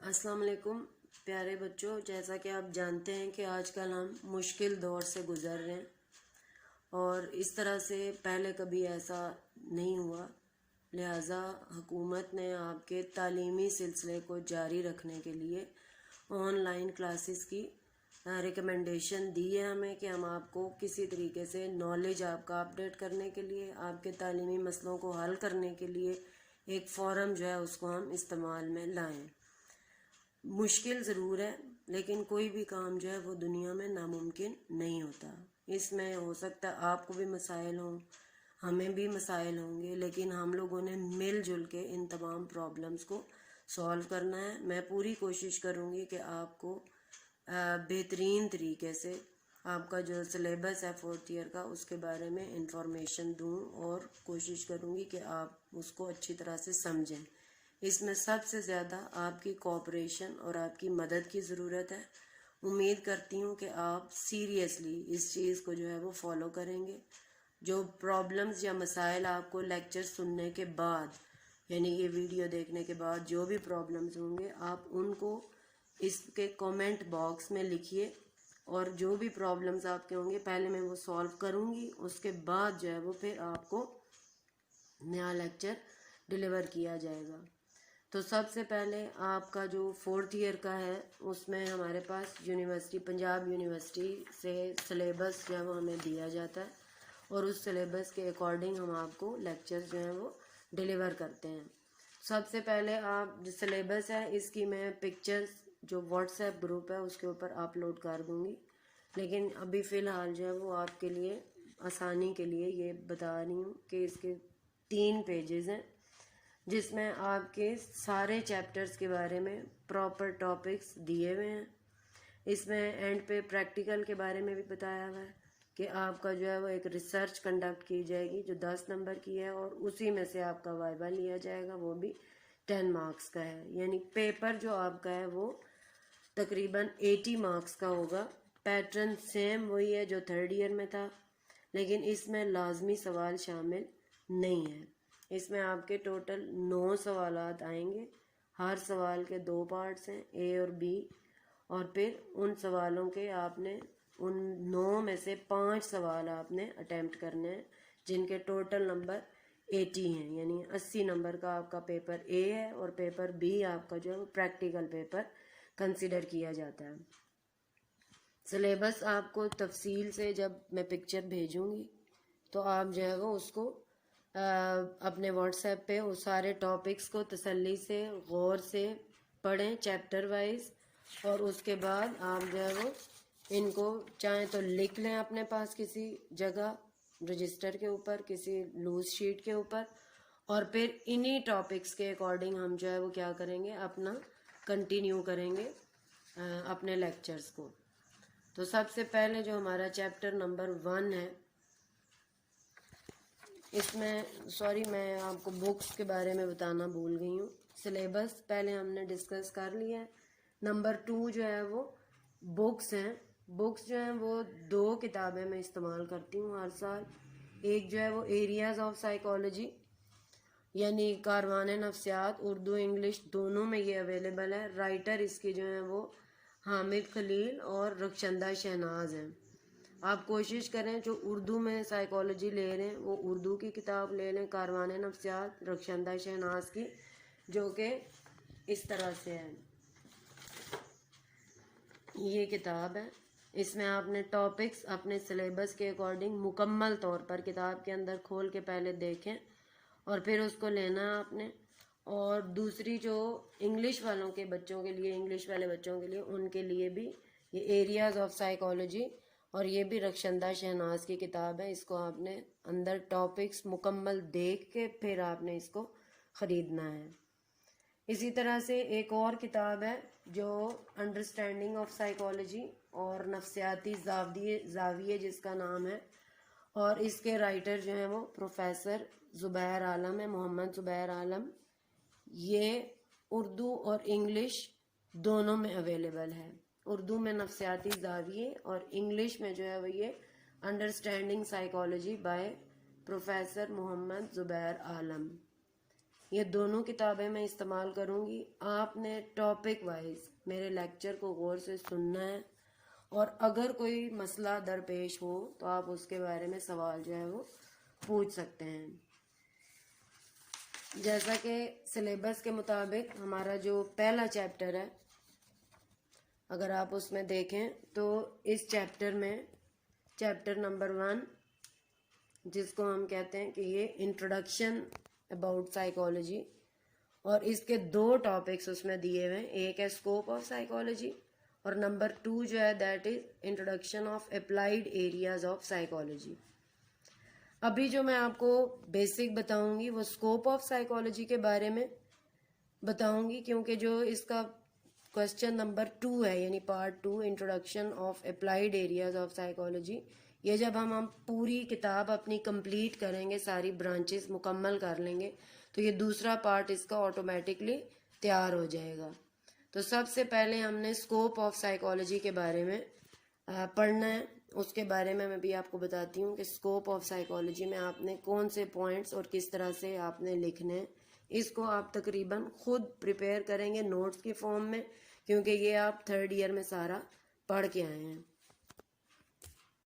السلام علیکم پیارے بچوں، جیسا کہ آپ جانتے ہیں کہ آج کل ہم مشکل دور سے گزر رہے ہیں اور اس طرح سے پہلے کبھی ایسا نہیں ہوا، لہٰذا حکومت نے آپ کے تعلیمی سلسلے کو جاری رکھنے کے لیے آن لائن کلاسز کی ریکمنڈیشن دی ہے ہمیں کہ ہم آپ کو کسی طریقے سے نالج آپ کا اپڈیٹ کرنے کے لیے، آپ کے تعلیمی مسئلوں کو حل کرنے کے لیے ایک فورم جو ہے اس کو ہم استعمال میں لائیں۔ مشکل ضرور ہے لیکن کوئی بھی کام جو ہے وہ دنیا میں ناممکن نہیں ہوتا۔ اس میں ہو سکتا ہے آپ کو بھی مسائل ہوں، ہمیں بھی مسائل ہوں گے، لیکن ہم لوگوں نے مل جل کے ان تمام پرابلمس کو سولو کرنا ہے۔ میں پوری کوشش کروں گی کہ آپ کو بہترین طریقے سے آپ کا جو سلیبس ہے 4th ایئر کا اس کے بارے میں انفارمیشن دوں اور کوشش کروں گی کہ آپ اس کو اچھی طرح سے سمجھیں۔ اس میں سب سے زیادہ آپ کی کوآپریشن اور آپ کی مدد کی ضرورت ہے۔ امید کرتی ہوں کہ آپ سیریسلی اس چیز کو جو ہے وہ فالو کریں گے۔ جو پرابلمز یا مسائل آپ کو لیکچر سننے کے بعد، یعنی یہ ویڈیو دیکھنے کے بعد جو بھی پرابلمز ہوں گے آپ ان کو اس کے کومنٹ باکس میں لکھیے، اور جو بھی پرابلمز آپ کے ہوں گے پہلے میں وہ سولو کروں گی، اس کے بعد جو ہے وہ پھر آپ کو نیا لیکچر ڈیلیور کیا جائے گا۔ تو سب سے پہلے آپ کا جو 4th ایئر کا ہے اس میں ہمارے پاس یونیورسٹی، پنجاب یونیورسٹی سے سلیبس جو ہے وہ ہمیں دیا جاتا ہے اور اس سلیبس کے اکارڈنگ ہم آپ کو لیکچرز جو ہیں وہ ڈیلیور کرتے ہیں۔ سب سے پہلے آپ جو سلیبس ہے اس کی میں پکچرز جو واٹس ایپ گروپ ہے اس کے اوپر اپلوڈ کر دوں گی، لیکن ابھی فی الحال جو ہے وہ آپ کے لیے آسانی کے لیے یہ بتا رہی ہوں کہ اس کے 3 پیجز ہیں جس میں آپ کے سارے چیپٹرز کے بارے میں پراپر ٹاپکس دیے ہوئے ہیں۔ اس میں اینڈ پہ پریکٹیکل کے بارے میں بھی بتایا ہوا ہے کہ آپ کا جو ہے وہ ایک ریسرچ کنڈکٹ کی جائے گی جو 10 نمبر کی ہے، اور اسی میں سے آپ کا وائبا لیا جائے گا، وہ بھی 10 مارکس کا ہے۔ یعنی پیپر جو آپ کا ہے وہ تقریباً 80 مارکس کا ہوگا۔ پیٹرن سیم وہی ہے جو 3rd ایئر میں تھا، لیکن اس میں لازمی سوال شامل نہیں ہے۔ اس میں آپ کے ٹوٹل 9 سوالات آئیں گے، ہر سوال کے 2 پارٹس ہیں، اے اور بی، اور پھر ان سوالوں کے آپ نے ان 9 میں سے 5 سوال آپ نے اٹیمپٹ کرنے ہیں جن کے ٹوٹل نمبر 80 ہیں، یعنی 80 نمبر کا آپ کا پیپر اے ہے، اور پیپر بی آپ کا جو ہے وہ پریکٹیکل پیپر کنسیڈر کیا جاتا ہے۔ سلیبس آپ کو تفصیل سے جب میں پکچر بھیجوں گی تو آپ جو ہے وہ اس کو اپنے واٹس ایپ پہ اس سارے ٹاپکس کو تسلی سے غور سے پڑھیں چیپٹر وائز، اور اس کے بعد آپ جو ہے وہ ان کو چاہیں تو لکھ لیں اپنے پاس کسی جگہ رجسٹر کے اوپر، کسی لوز شیٹ کے اوپر، اور پھر انہی ٹاپکس کے اکارڈنگ ہم جو ہے وہ کیا کریں گے، اپنا کنٹینیو کریں گے اپنے لیکچرز کو۔ تو سب سے پہلے جو ہمارا چیپٹر نمبر 1 ہے، اس میں میں آپ کو بکس کے بارے میں بتانا بھول گئی ہوں۔ سلیبس پہلے ہم نے ڈسکس کر لیا ہے۔ نمبر 2 جو ہے وہ بکس ہیں۔ بکس جو ہیں وہ 2 کتابیں میں استعمال کرتی ہوں ہر سال۔ ایک جو ہے وہ ایریاز آف سائیکالوجی، یعنی کاروان نفسیات، اردو انگلش دونوں میں یہ اویلیبل ہے۔ رائٹر اس کی جو ہیں وہ حامد خلیل اور رخشندہ شہناز ہیں۔ آپ کوشش کریں جو اردو میں سائیکالوجی لے رہے ہیں وہ اردو کی کتاب لے لیں، کاروان نفسیات رخشندہ شہناز کی، جو کہ اس طرح سے ہے، یہ کتاب ہے۔ اس میں آپ نے ٹاپکس اپنے سلیبس کے اکارڈنگ مکمل طور پر کتاب کے اندر کھول کے پہلے دیکھیں اور پھر اس کو لینا ہے آپ نے۔ اور دوسری جو انگلش والوں کے بچوں کے لیے، انگلش والے بچوں کے لیے، ان کے لیے بھی یہ ایریاز آف سائیکالوجی، اور یہ بھی رخشندہ شہناز کی کتاب ہے۔ اس کو آپ نے اندر ٹاپکس مکمل دیکھ کے پھر آپ نے اس کو خریدنا ہے۔ اسی طرح سے ایک اور کتاب ہے جو انڈرسٹینڈنگ آف سائیکالوجی اور نفسیاتی زاویے جس کا نام ہے، اور اس کے رائٹر جو ہیں وہ پروفیسر زبیر عالم ہے، محمد زبیر عالم۔ یہ اردو اور انگلش دونوں میں اویلیبل ہے۔ اردو میں نفسیاتی زاویے اور انگلش میں جو ہے وہ یہ انڈرسٹینڈنگ سائیکالوجی بائی پروفیسر محمد زبیر عالم۔ یہ دونوں کتابیں میں استعمال کروں گی. آپ نے ٹاپک وائز میرے لیکچر کو غور سے سننا ہے، اور اگر کوئی مسئلہ درپیش ہو تو آپ اس کے بارے میں سوال جو ہے وہ پوچھ سکتے ہیں. جیسا کہ سلیبس کے مطابق ہمارا جو پہلا چیپٹر ہے، اگر آپ اس میں دیکھیں تو اس چیپٹر میں چیپٹر نمبر 1، جس کو ہم کہتے ہیں کہ یہ انٹروڈکشن اباؤٹ سائیکالوجی، اور اس کے 2 ٹاپکس اس میں دیے ہوئے ہیں. ایک ہے اسکوپ آف سائیکالوجی، اور نمبر 2 جو ہے that is introduction of applied areas of psychology. ابھی جو میں آپ کو بیسک بتاؤں گی وہ اسکوپ آف سائیکالوجی کے بارے میں بتاؤں گی، کیونکہ جو اس کا کوشچن نمبر 2 ہے، یعنی part 2 introduction of applied areas of psychology, یہ جب ہم پوری کتاب اپنی کمپلیٹ کریں گے، ساری برانچز مکمل کر لیں گے، تو یہ دوسرا پارٹ اس کا آٹومیٹکلی تیار ہو جائے گا. تو سب سے پہلے ہم نے اسکوپ آف سائیکالوجی کے بارے میں پڑھنا ہے. اس کے بارے میں بھی آپ کو بتاتی ہوں کہ اسکوپ آف سائیکالوجی میں آپ نے کون سے پوائنٹس اور کس طرح سے آپ نے لکھنے ہیں. اس کو آپ تقریباً خود پریپیئر کریں گے نوٹس کی فارم میں، کیونکہ یہ آپ 3rd ایئر میں سارا پڑھ کے آئے ہیں.